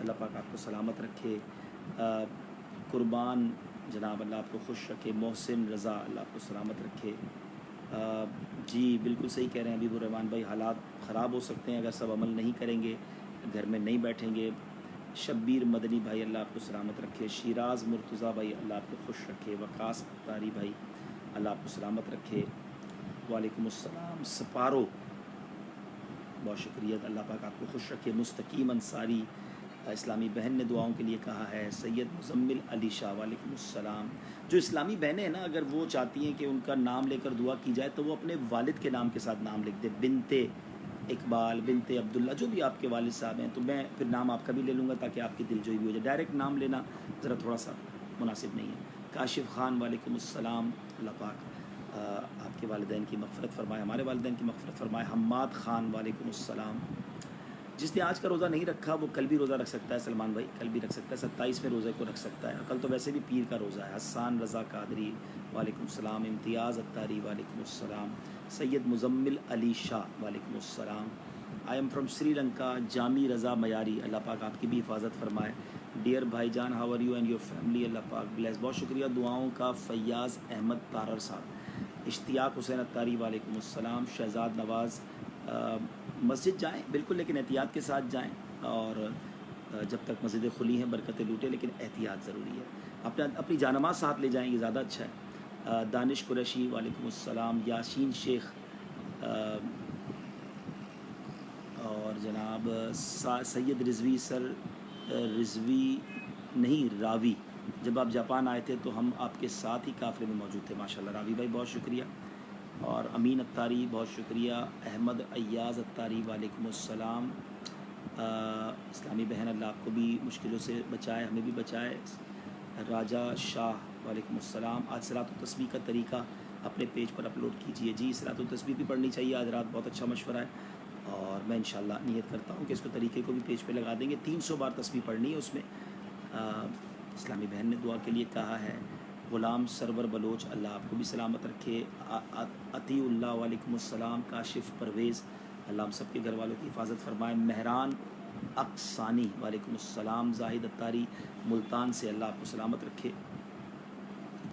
اللہ پاک آپ کو سلامت رکھے. قربان جناب اللہ آپ کو خوش رکھے. محسن رضا اللہ آپ کو سلامت رکھے. جی بالکل صحیح کہہ رہے ہیں حبیب الرحمان بھائی, حالات خراب ہو سکتے ہیں اگر سب عمل نہیں کریں گے, گھر میں نہیں بیٹھیں گے. شبیر مدنی بھائی اللہ آپ کو سلامت رکھے. شیراز مرتضیٰ بھائی اللہ آپ کو خوش رکھے. وقاص اختاری بھائی اللہ آپ کو سلامت رکھے. وعلیکم السلام. سپارو بہت شکریہ, اللہ پاک آپ کو خوش رکھے. مستقیم انصاری اسلامی بہن نے دعاؤں کے لیے کہا ہے. سید مزمل علی شاہ وعلیکم السلام. جو اسلامی بہنیں ہیں نا, اگر وہ چاہتی ہیں کہ ان کا نام لے کر دعا کی جائے تو وہ اپنے والد کے نام کے ساتھ نام لکھ دے. بنتے اقبال, بنتے عبداللہ, جو بھی آپ کے والد صاحب ہیں, تو میں پھر نام آپ کا بھی لے لوں گا تاکہ آپ کی دل جوئی بھی ہو جائے. ڈائریکٹ نام لینا ذرا تھوڑا سا مناسب نہیں ہے. کاشف خان وعلیکم السلام. اللہ پاک آپ کے والدین کی مغفرت فرمائے, ہمارے والدین کی مغفرت فرمائے. حماد خان وعلیکم السلام. جس نے آج کا روزہ نہیں رکھا وہ کل بھی روزہ رکھ سکتا ہے. سلمان بھائی کل بھی رکھ سکتا ہے, 27ویں روزے کو رکھ سکتا ہے. کل تو ویسے بھی پیر کا روزہ ہے. حسان رضا قادری وعلیکم السلام. امتیاز اتاری وعلیکم السلام. سید مزمل علی شاہ وعلیکم السلام. I am from Sri Lanka. Jami Raza میاری اللہ پاک آپ کی بھی حفاظت فرمائے. ڈیئر بھائی جان how are you and your family, اللہ پاک بلیس. بہت شکریہ دعاؤں کا. فیاض احمد تارر صاحب. اشتیاق حسین اتاری وعلیکم السلام. شہزاد نواز مسجد جائیں بالکل, لیکن احتیاط کے ساتھ جائیں, اور جب تک مسجدیں کھلی ہیں برکتیں لوٹیں, لیکن احتیاط ضروری ہے. اپنی جانماز ساتھ لے جائیں, یہ زیادہ اچھا ہے. دانش قریشی وعلیکم السلام. یاسین شیخ اور جناب سید رضوی سر, رضوی نہیں راوی, جب آپ جاپان آئے تھے تو ہم آپ کے ساتھ ہی قافلے میں موجود تھے. ماشاء اللہ راوی بھائی بہت شکریہ. اور امین اتاری بہت شکریہ. احمد ایاز اتاری وعلیکم السلام. اسلامی بہن اللہ آپ کو بھی مشکلوں سے بچائے, ہمیں بھی بچائے. راجہ شاہ وعلیکم السلام. آج صلاۃ التسبیح کا طریقہ اپنے پیج پر اپلوڈ کیجیے. جی صلاۃ التسبیح بھی پڑھنی چاہیے آج رات, بہت اچھا مشورہ ہے, اور میں انشاءاللہ نیت کرتا ہوں کہ اس کو طریقے کو بھی پیج پہ لگا دیں گے. 300 بار تسبیح پڑھنی ہے اس میں. اسلامی بہن نے دعا کے لیے کہا ہے. غلام سرور بلوچ اللہ آپ کو بھی سلامت رکھے. عطی اللہ وعلیکم السلام. کاشف پرویز اللہ ہم سب کے گھر والوں کی حفاظت فرمائے. مہران اقسانی وعلیکم السلام. زاہد اتاری ملتان سے اللہ آپ کو سلامت رکھے.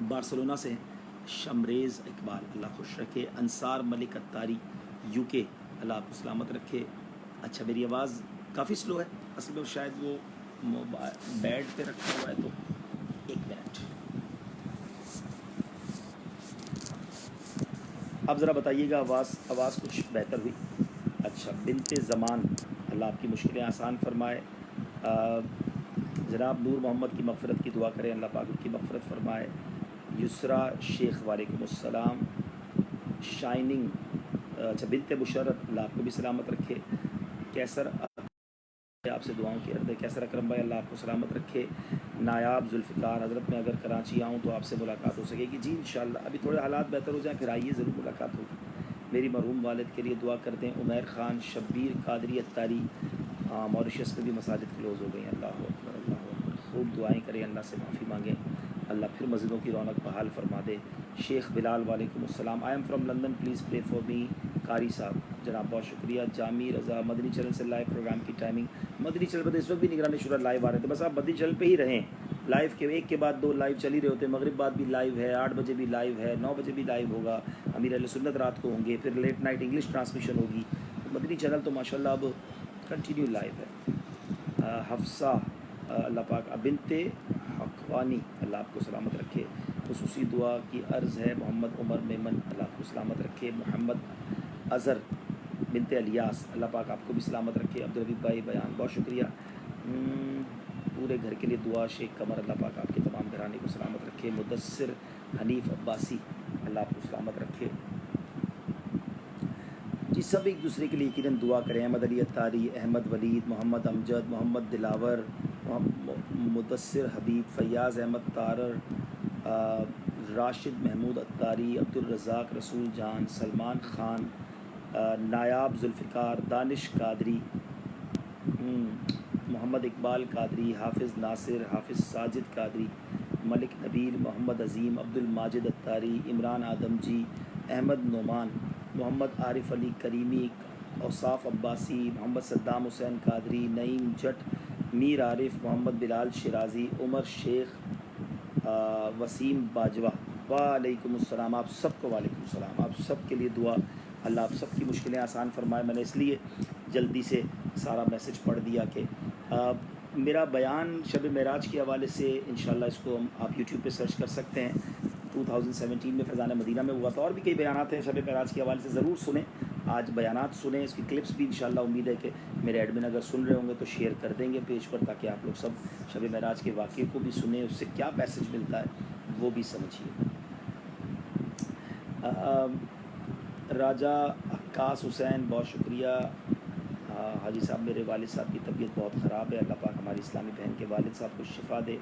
بارسلونا سے شمریز اقبال اللہ خوش رکھے. انصار ملک اتاری یو کے اللہ آپ کو سلامت رکھے. اچھا میری آواز کافی سلو ہے, اصل میں شاید وہ بیڈ پہ رکھا ہوا ہے, تو ایک منٹ. اب ذرا بتائیے گا آواز کچھ بہتر ہوئی. اچھا. بنت زمان اللہ آپ کی مشکلیں آسان فرمائے. جناب نور محمد کی مغفرت کی دعا کریں, اللہ پاک ان کی مغفرت فرمائے. یسرا شیخ وعلیکم السلام. شائننگ اچھا بنت بشرت اللہ آپ کو بھی سلامت رکھے. کیسر آپ سے دعاؤں کی عرض ہے. کیسر اکرم بھائی اللہ آپ کو سلامت رکھے. نایاب ذوالفقار حضرت میں اگر کراچی آؤں تو آپ سے ملاقات ہو سکے گی. جی انشاءاللہ ابھی تھوڑے حالات بہتر ہو جائیں پھر آئیے, ضرور ملاقات ہوگی. میری مرحوم والد کے لیے دعا کر دیں. عمیر خان. شبیر قادری اتاری موریشس میں بھی مساجد کلوز ہو گئی ہیں. اللہ اکبر اللہ اکبر. خوب دعائیں کریں, اللہ سے معافی مانگیں, اللہ پھر مسجدوں کی رونق بحال فرما دے. شیخ بلال وعلیکم السلام. I am from London, please pray for me. قاری صاحب جناب بہت شکریہ. جامی رضا مدنی چینل سے لائیو پروگرام کی ٹائمنگ مدنی چینل پر اس وقت بھی نگرانی شورا لائیو آ رہے تھے. بس آپ مدنی چینل پہ ہی رہیں, لائیو کے ایک کے بعد 2 لائیو چل ہی رہے ہوتے ہیں. مغرب بعد بھی لائیو ہے, 8 بجے بھی لائیو ہے, 9 بجے بھی لائیو ہوگا. امیر اہل سنت رات کو ہوں گے, پھر لیٹ نائٹ انگلش ٹرانسمیشن ہوگی. مدنی چینل تو ماشاءاللہ اب کنٹینیو لائیو ہے. حفصہ اللہ پاک. بنت حقوانی اللہ آپ کو سلامت رکھے. خصوصی دعا کی عرض ہے. محمد عمر میمن اللہ آپ کو سلامت رکھے. محمد اظہر بنت الیاس اللہ پاک آپ کو بھی سلامت رکھے. عبدالحبیب بھائی بیان بہت شکریہ. پورے گھر کے لیے دعا. شیخ قمر اللہ پاک آپ کے تمام گھرانے کو سلامت رکھے. مدثر حنیف عباسی اللہ آپ کو سلامت رکھے. جی سب ایک دوسرے کے لیے یقیناً دعا کریں. احمد علی اتاری, احمد ولید, محمد امجد, محمد دلاور, مدثر حبیب, فیاض احمد تارر, راشد محمود اتاری, عبدالرزاق رسول جان, سلمان خان, نایاب ذوالفقار, دانش قادری, محمد اقبال قادری, حافظ ناصر, حافظ ساجد قادری, ملک نبیل, محمد عظیم, عبد الماجد اتاری, عمران آدم جی, احمد نعمان, محمد عارف علی کریمی, اوصاف عباسی, محمد صدام حسین قادری, نعیم جٹ, میر عارف, محمد بلال شیرازی, عمر شیخ, وسیم باجوہ, وعلیکم السلام. آپ سب کو وعلیکم السلام. آپ سب کے لیے دعا, اللہ آپ سب کی مشکلیں آسان فرمائے. میں نے اس لیے جلدی سے سارا میسج پڑھ دیا کہ میرا بیان شب معراج کے حوالے سے انشاءاللہ اس کو آپ یوٹیوب پہ سرچ کر سکتے ہیں. 2017 میں فیضان مدینہ میں ہوا تھا, اور بھی کئی بیانات ہیں شب معراج کے حوالے سے, ضرور سنیں. آج بیانات سنیں, اس کی کلپس بھی انشاءاللہ امید ہے کہ میرے ایڈمن اگر سن رہے ہوں گے تو شیئر کر دیں گے پیج پر, تاکہ آپ لوگ سب شب معراج کے واقعے کو بھی سنیں, اس سے کیا میسج ملتا ہے وہ بھی سمجھیے. راجہ عکاس حسین, بہت شکریہ. حاجی صاحب, میرے والد صاحب کی طبیعت بہت خراب ہے, اللہ پاک ہماری اسلامی بہن کے والد صاحب کو شفا دے.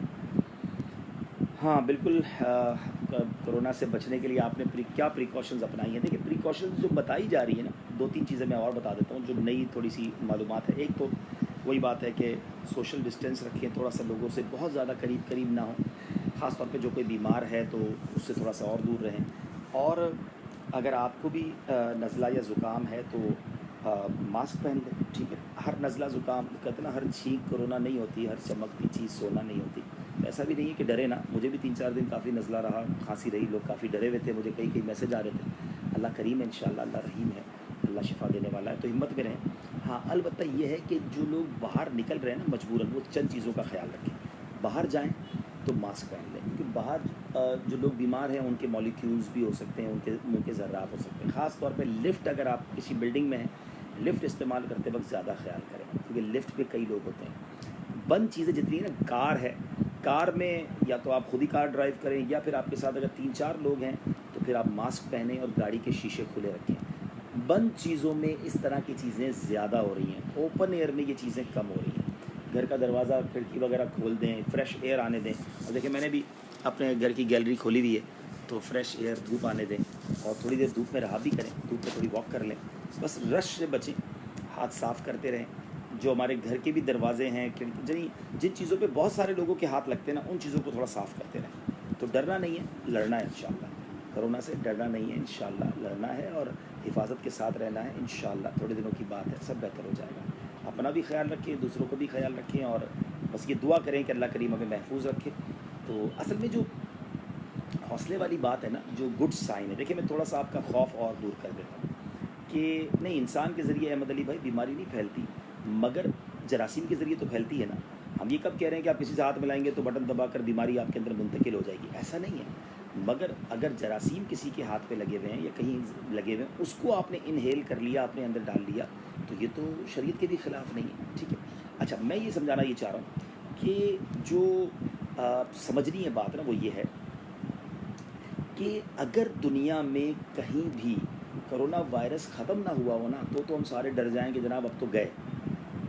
ہاں بالکل, کرونا سے بچنے کے لیے آپ نے کیا پریکاشنز اپنائی ہیں؟ دیکھیں پریکاشنز جو بتائی جا رہی ہیں نا, 2-3 چیزیں میں اور بتا دیتا ہوں جو نئی تھوڑی سی معلومات ہے. ایک تو وہی بات ہے کہ سوشل ڈسٹینس رکھیں, تھوڑا سا لوگوں سے بہت زیادہ قریب نہ ہوں, خاص طور پہ جو کوئی بیمار ہے تو اس سے تھوڑا سا اور دور رہیں. اور اگر آپ کو بھی نزلہ یا زکام ہے تو ماسک پہن لیں, ٹھیک ہے. ہر نزلہ زکام کہتے ہیں نا, ہر چھینک کرونا نہیں ہوتی, ہر چمکتی چیز سونا نہیں ہوتی. ایسا بھی نہیں ہے کہ ڈرے نا, مجھے بھی 3-4 دن کافی نزلہ رہا, کھانسی رہی, لوگ کافی ڈرے ہوئے تھے, مجھے کئی میسج آ رہے تھے. اللہ کریم ہے انشاءاللہ, اللہ رحیم ہے, اللہ شفا دینے والا ہے, تو ہمت میں رہیں. ہاں البتہ یہ ہے کہ جو لوگ باہر نکل رہے ہیں نا مجبوراً, وہ چند چیزوں کا خیال رکھیں. باہر جائیں تو ماسک پہن لیں, کیونکہ باہر جو لوگ بیمار ہیں ان کے مالیکیولز بھی ہو سکتے ہیں, ان کے منہ کے ذرات ہو سکتے ہیں. خاص طور پہ لفٹ, اگر آپ کسی بلڈنگ میں ہیں, لفٹ استعمال کرتے وقت زیادہ خیال کریں, کیونکہ لفٹ پہ کئی لوگ ہوتے ہیں. بند چیزیں جتنی ہیں نا, کار ہے, کار میں یا تو آپ خود ہی کار ڈرائیو کریں, یا پھر آپ کے ساتھ اگر 3-4 لوگ ہیں تو پھر آپ ماسک پہنیں اور گاڑی کے شیشے کھلے رکھیں. بند چیزوں میں اس طرح کی چیزیں زیادہ ہو رہی ہیں, اوپن ایئر میں یہ چیزیں کم ہو رہی ہیں. گھر کا دروازہ کھڑکی وغیرہ کھول دیں, فریش ایئر آنے دیں. اور دیکھیں میں نے بھی اپنے گھر کی گیلری کھولی ہوئی ہے, تو فریش ایئر, دھوپ آنے دیں, اور تھوڑی دیر دھوپ میں رہا بھی کریں, دھوپ میں تھوڑی واک کر لیں. بس رش سے بچیں, ہاتھ صاف کرتے رہیں. جو ہمارے گھر کے بھی دروازے ہیں, جن چیزوں پہ بہت سارے لوگوں کے ہاتھ لگتے ہیں نا, ان چیزوں کو تھوڑا صاف کرتے رہیں. تو ڈرنا نہیں ہے, لڑنا ہے انشاءاللہ. کرونا سے ڈرنا نہیں ہے انشاءاللہ, لڑنا ہے اور حفاظت کے ساتھ رہنا ہے انشاءاللہ. تھوڑے دنوں کی بات ہے, سب بہتر ہو جائے گا. اپنا بھی خیال رکھیں, دوسروں کو بھی خیال رکھیں, اور بس یہ دعا کریں کہ اللہ کریم ہمیں محفوظ رکھے. تو اصل میں جو حوصلے والی بات ہے نا, جو گڈ سائن ہے, دیکھیں میں تھوڑا سا آپ کا خوف اور دور کر دیتا ہوں کہ نہیں, انسان کے ذریعے احمد علی بھائی بیماری نہیں پھیلتی, مگر جراثیم کے ذریعے تو پھیلتی ہے نا. ہم یہ کب کہہ رہے ہیں کہ آپ کسی سے ہاتھ ملائیں گے تو بٹن دبا کر بیماری آپ کے اندر منتقل ہو جائے گی؟ ایسا نہیں ہے. مگر اگر جراثیم کسی کے ہاتھ پہ لگے ہوئے ہیں یا کہیں لگے ہوئے ہیں, اس کو آپ نے انہیل کر لیا, اپنے اندر ڈال لیا, تو یہ تو شریعت کے بھی خلاف نہیں ہے, ٹھیک ہے. اچھا, میں یہ سمجھانا یہ چاہ رہا ہوں کہ جو سمجھنی ہے بات نا, وہ یہ ہے کہ اگر دنیا میں کہیں بھی کرونا وائرس ختم نہ ہوا ہو نا, تو ہم سارے ڈر جائیں کہ جناب اب تو گئے,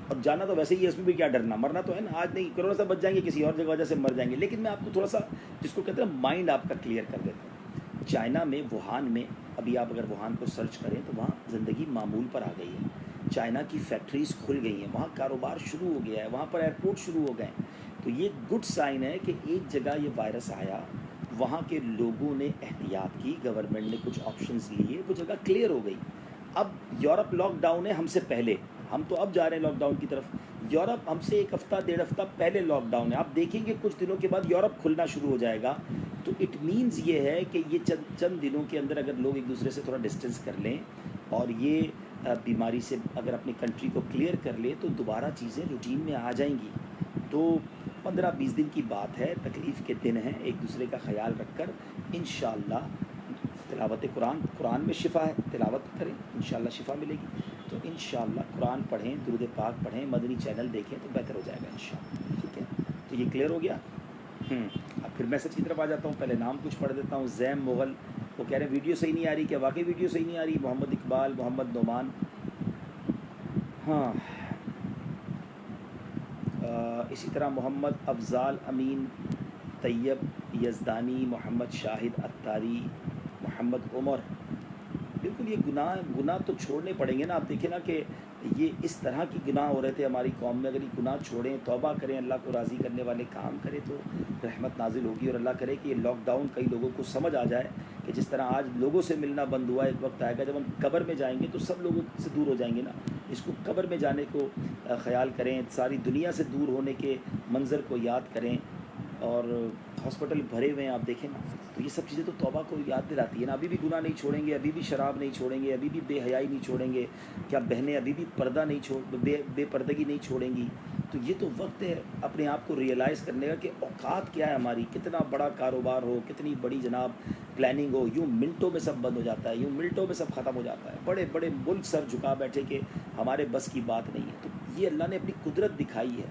اور جانا تو ویسے ہی ہے, اس میں بھی کیا ڈرنا, مرنا تو ہے نا. آج نہیں کرونا سے بچ جائیں گے, کسی اور جگہ وجہ سے مر جائیں گے. لیکن میں آپ کو تھوڑا سا جس کو کہتے ہیں مائنڈ آپ کا کلیئر کر دیتا ہوں. چائنا میں, ووہان میں, ابھی آپ اگر ووہان کو سرچ کریں تو وہاں زندگی معمول پر آ گئی ہے. چائنا کی فیکٹریز کھل گئی ہیں, وہاں کاروبار شروع ہو گیا ہے, وہاں پر ایئرپورٹ شروع ہو گئے ہیں. تو یہ گڈ سائن ہے کہ ایک جگہ یہ وائرس آیا, وہاں کے لوگوں نے احتیاط کی, گورنمنٹ نے کچھ آپشنز لیے, وہ جگہ کلیئر ہو گئی. اب یورپ لاک ڈاؤن ہے ہم سے پہلے, ہم تو اب جا رہے ہیں لاک ڈاؤن کی طرف. یورپ ہم سے 1 ہفتہ 1.5 ہفتہ پہلے لاک ڈاؤن ہے. آپ دیکھیں گے کچھ دنوں کے بعد یورپ کھلنا شروع ہو جائے گا. تو اٹ مینز یہ ہے کہ یہ چند دنوں کے اندر اگر لوگ ایک دوسرے سے تھوڑا ڈسٹینس کر لیں, اور یہ بیماری سے اگر اپنی کنٹری کو کلیئر کر لیں, تو دوبارہ چیزیں روٹین میں آ جائیں گی. تو 15-20 دن کی بات ہے, تکلیف کے دن ہیں. ایک دوسرے کا خیال رکھ کر انشاءاللہ تلاوت قرآن میں شفا ہے, تلاوت کریں انشاءاللہ شفا ملے گی. تو انشاءاللہ قرآن پڑھیں, درود پاک پڑھیں, مدنی چینل دیکھیں, تو بہتر ہو جائے گا انشاءاللہ, ٹھیک ہے. تو یہ کلیئر ہو گیا. اب پھر میسج کی طرف آ جاتا ہوں. پہلے نام کچھ پڑھ دیتا ہوں. زیم مغل, وہ کہہ رہے ہیں ویڈیو صحیح نہیں آ رہی, کیا واقعی ویڈیو صحیح نہیں آ رہی؟ محمد اقبال, محمد نعمان, ہاں اسی طرح محمد افضال امین, طیب یزدانی, محمد شاہد اتاری, محمد عمر. بالکل یہ گناہ تو چھوڑنے پڑیں گے نا. آپ دیکھیں نا کہ یہ اس طرح کی گناہ ہو رہے تھے ہماری قوم میں. اگر یہ گناہ چھوڑیں, توبہ کریں, اللہ کو راضی کرنے والے کام کریں تو رحمت نازل ہوگی. اور اللہ کرے کہ یہ لاک ڈاؤن کئی لوگوں کو سمجھ آ جائے کہ جس طرح آج لوگوں سے ملنا بند ہوا, ایک وقت آئے گا جب ہم قبر میں جائیں گے تو سب لوگوں سے دور ہو جائیں گے نا. اس کو قبر میں جانے کو خیال کریں, ساری دنیا سے دور ہونے کے منظر کو یاد کریں. اور ہاسپٹل بھرے ہوئے ہیں, آپ دیکھیں نا, تو یہ سب چیزیں تو توبہ کو یاد دلاتی ہے نا. ابھی بھی گناہ نہیں چھوڑیں گے, ابھی بھی شراب نہیں چھوڑیں گے, ابھی بھی بے حیائی نہیں چھوڑیں گے, کیا بہنیں ابھی بھی پردہ نہیں بے پردگی نہیں چھوڑیں گی. تو یہ تو وقت ہے اپنے آپ کو ریئلائز کرنے کا کہ اوقات کیا ہے ہماری. کتنا بڑا کاروبار ہو, کتنی بڑی جناب پلاننگ ہو, یوں منٹوں میں سب بند ہو جاتا ہے, یوں منٹوں میں سب ختم ہو جاتا ہے. بڑے بڑے ملک سر جھکا بیٹھے کہ ہمارے بس کی بات نہیں ہے. تو یہ اللہ نے اپنی قدرت دکھائی ہے.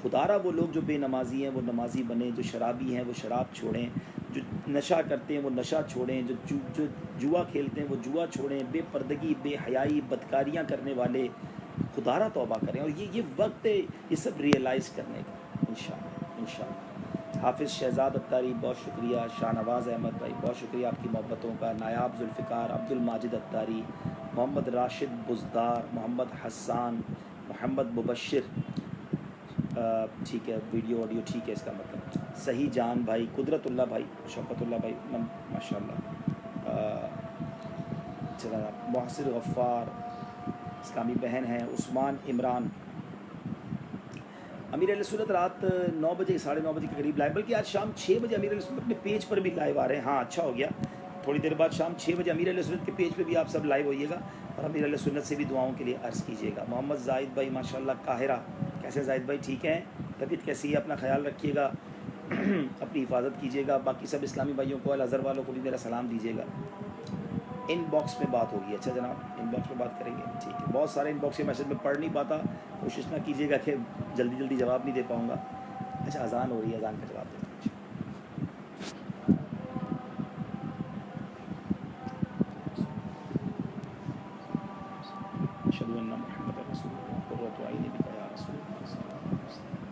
خدارہ وہ لوگ جو بے نمازی ہیں وہ نمازی بنیں, جو شرابی ہیں وہ شراب چھوڑیں, جو نشہ کرتے ہیں وہ نشہ چھوڑیں, جو جوا کھیلتے ہیں وہ جوا چھوڑیں, بے پردگی, بے حیائی, بدکاریاں کرنے والے خدارہ توبہ کریں. اور یہ وقت ہے یہ سب ریئلائز کرنے کا, انشاءاللہ انشاءاللہ. حافظ شہزاد اتاری بہت شکریہ. شاہ نواز احمد بھائی بہت شکریہ آپ کی محبتوں کا. نایاب ذوالفقار, عبد الماجد اتاری, محمد راشد بزدار, محمد حسان, محمد مبشر, ٹھیک ہے ویڈیو آڈیو ٹھیک ہے, اس کا مطلب صحیح جان بھائی, قدرت اللہ بھائی, شوکت اللہ بھائی, ماشاء اللہ, چلا محسن غفار اسلامی بہن ہیں, عثمان عمران. امیر علیہ سنت رات 9 بجے 9:30 بجے کے قریب لائیو, بلکہ آج شام 6 بجے امیر علیہ سنت اپنے پیج پر بھی لائیو آ رہے ہیں. ہاں اچھا ہو گیا, تھوڑی دیر بعد شام 6 بجے امیر علیہ سنت کے پیج پہ بھی آپ سب لائیو ہوئیے گا, اور امیر علیہ سنت سے بھی دعاؤں کے لیے عرض کیجیے گا. محمد زاہد بھائی ماشاء اللہ قاہرہ, کیسے زاہد بھائی, ٹھیک ہیں, طبیعت کیسی ہے, اپنا خیال رکھیے گا, اپنی حفاظت کیجیے گا. باقی سب اسلامی بھائیوں کو, الازہر والوں کو بھی میرا سلام دیجیے گا. ان باکس میں بات ہوگی, اچھا جناب, ان باکس میں بات کریں گے, ٹھیک ہے. بہت سارے ان باکس کے میسج میں پڑھ نہیں پاتا, کوشش نہ کیجیے گا کہ جلدی جلدی جواب نہیں دے پاؤں گا. اچھا اذان ہو رہی ہے, اذان کا جواب دیتا ہوں. اشہد ان محمد رسول اللہ قرۃ عینی بک یا رسول اللہ صلی اللہ علیہ وسلم.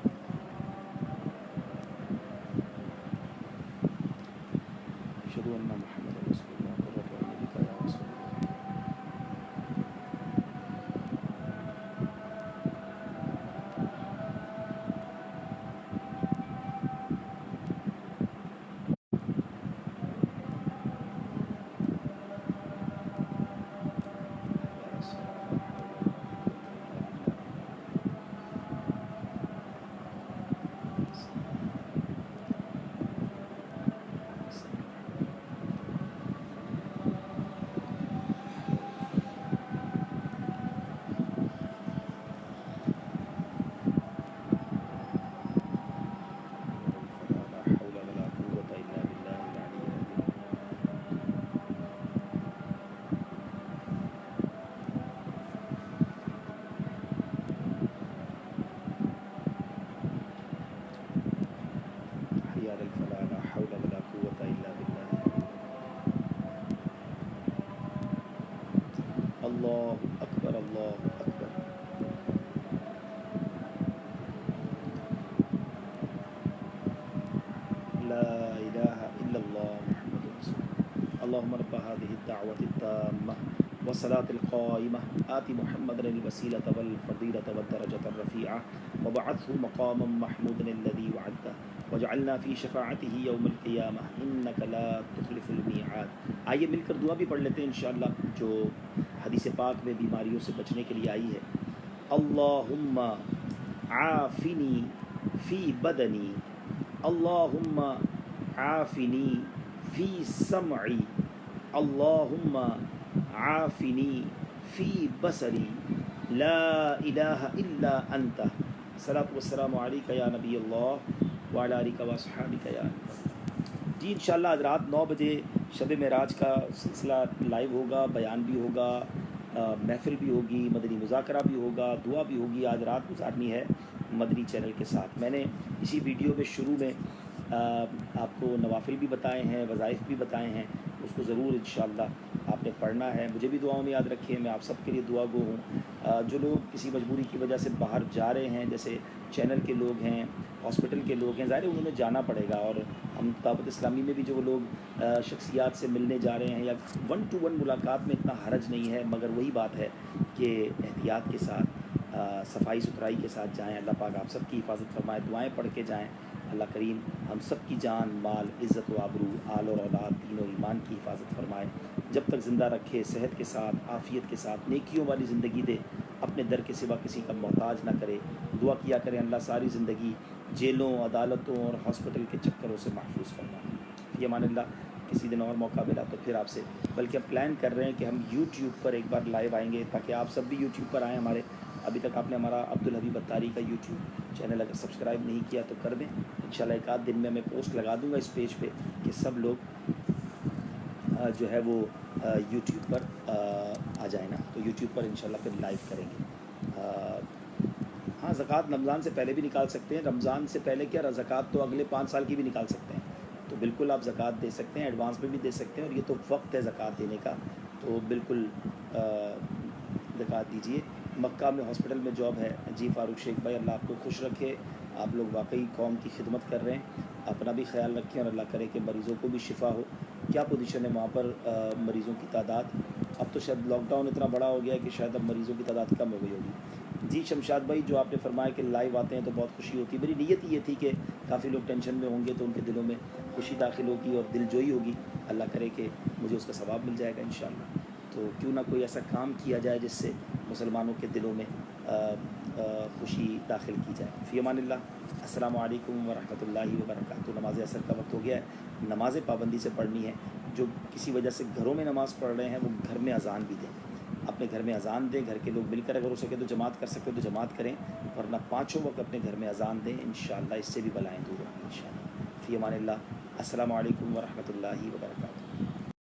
اشہد ان محمد رسول اللہ قرۃ عینی بک یا رسول اللہ. اللہ اکبر, اللہ اکبر. لا الہ الا اللہ محمد رسول اللہ. اللہم رب هذه الدعوة التامة والصلاة القائمة آت محمد الوسیلة والفضیلة والدرجة الرفیعة وبعثه مقاما محمودا الذي وعدته وجعلنا في شفاعته يوم القيامة إنك لا تخلف الميعاد. آئیے مل کر دعا بھی پڑھ لیتے ہیں انشاءاللہ, جو حدیث پاک میں بیماریوں سے بچنے کے لیے آئی ہے. اللہم عافنی فی بدنی, اللہم عافنی فی سمعی, اللہم عافنی فی بصری, لا الہ الا انت, الصلاۃ والسلام علیک یا نبی اللہ وعلی آلک و اصحابک یا. جی انشاءاللہ آج رات 9 بجے شب معراج کا سلسلہ لائیو ہوگا, بیان بھی ہوگا, محفل بھی ہوگی, مدنی مذاکرہ بھی ہوگا, دعا بھی ہوگی. آج رات گزارنی ہے مدنی چینل کے ساتھ. میں نے اسی ویڈیو میں شروع میں آپ کو نوافل بھی بتائے ہیں, وظائف بھی بتائے ہیں, اس کو ضرور انشاءاللہ آپ نے پڑھنا ہے. مجھے بھی دعاؤں میں یاد رکھیں, میں آپ سب کے لیے دعا گو ہوں. جو لوگ کسی مجبوری کی وجہ سے باہر جا رہے ہیں, جیسے چینل کے لوگ ہیں, ہاسپٹل کے لوگ ہیں, ظاہر ہے انہوں نے جانا پڑے گا. اور ہم دعوت اسلامی میں بھی جو لوگ شخصیات سے ملنے جا رہے ہیں, یا 1 to 1 ملاقات میں اتنا حرج نہیں ہے, مگر وہی بات ہے کہ احتیاط کے ساتھ صفائی ستھرائی کے ساتھ جائیں. اللہ پاک آپ سب کی حفاظت فرمائے. دعائیں پڑھ کے جائیں. اللہ کریم ہم سب کی جان مال عزت و آبرو آل اور اولاد دین و ایمان کی حفاظت فرمائے. جب تک زندہ رکھے صحت کے ساتھ عافیت کے ساتھ نیکیوں والی زندگی دے. اپنے در کے سوا کسی کا محتاج نہ کرے. دعا کیا کریں اللہ ساری زندگی جیلوں عدالتوں اور ہاسپٹل کے چکروں سے محفوظ فرمائے. فی امان اللہ. کسی دن اور موقع ملا تو پھر آپ سے بلکہ ہم پلان کر رہے ہیں کہ ہم یوٹیوب پر ایک بار لائیو آئیں گے تاکہ آپ سب بھی یوٹیوب پر آئیں ہمارے. ابھی تک آپ نے ہمارا عبدالحبیب اتاری کا یوٹیوب چینل اگر سبسکرائب نہیں کیا تو کر دیں. انشاءاللہ ایک آدھ دن میں پوسٹ لگا دوں گا اس پیج پہ کہ سب لوگ جو ہے وہ یوٹیوب پر آ جائیں نا. تو یوٹیوب پر انشاءاللہ پھر لائیو کریں گے. ہاں زکوٰۃ رمضان سے پہلے بھی نکال سکتے ہیں. رمضان سے پہلے کیا زکوٰۃ تو اگلے 5 سال کی بھی نکال سکتے ہیں. تو بالکل آپ زکوٰۃ دے سکتے ہیں. ایڈوانس میں بھی دے سکتے ہیں اور یہ تو وقت ہے زکوٰۃ دینے کا. تو بالکل زکوٰۃ دیجیے. مکہ میں ہاسپٹل میں جاب ہے. جی فاروق شیخ بھائی اللہ آپ کو خوش رکھے. آپ لوگ واقعی قوم کی خدمت کر رہے ہیں. اپنا بھی خیال رکھیں اور اللہ کرے کہ مریضوں کو بھی شفا ہو. کیا پوزیشن ہے وہاں پر مریضوں کی تعداد؟ اب تو شاید لاک ڈاؤن اتنا بڑا ہو گیا ہے کہ شاید اب مریضوں کی تعداد کم ہو گئی ہوگی. جی شمشاد بھائی جو آپ نے فرمایا کہ لائیو آتے ہیں تو بہت خوشی ہوتی ہے. میری نیت یہ تھی کہ کافی لوگ ٹینشن میں ہوں گے تو ان کے دلوں میں خوشی داخل ہوگی اور دل جوئی ہوگی. اللہ کرے کہ مجھے اس کا ثواب مل جائے گا انشاءاللہ. تو کیوں نہ کوئی ایسا کام کیا جائے جس سے مسلمانوں کے دلوں میں خوشی داخل کی جائے. فی امان اللہ. السلام علیکم ورحمۃ اللہ وبرکاتہ. نماز عصر کا وقت ہو گیا ہے. نمازیں پابندی سے پڑھنی ہے. جو کسی وجہ سے گھروں میں نماز پڑھ رہے ہیں وہ گھر میں اذان بھی دیں. اپنے گھر میں اذان دیں. گھر کے لوگ مل کر اگر ہو سکے تو جماعت کر سکتے تو جماعت کریں ورنہ 5 وقت اپنے گھر میں اذان دیں. انشاءاللہ اس سے بھی بلائیں دور ہوں گی انشاءاللہ. فی امان اللہ. السلام علیکم ورحمۃ اللہ وبرکاتہ.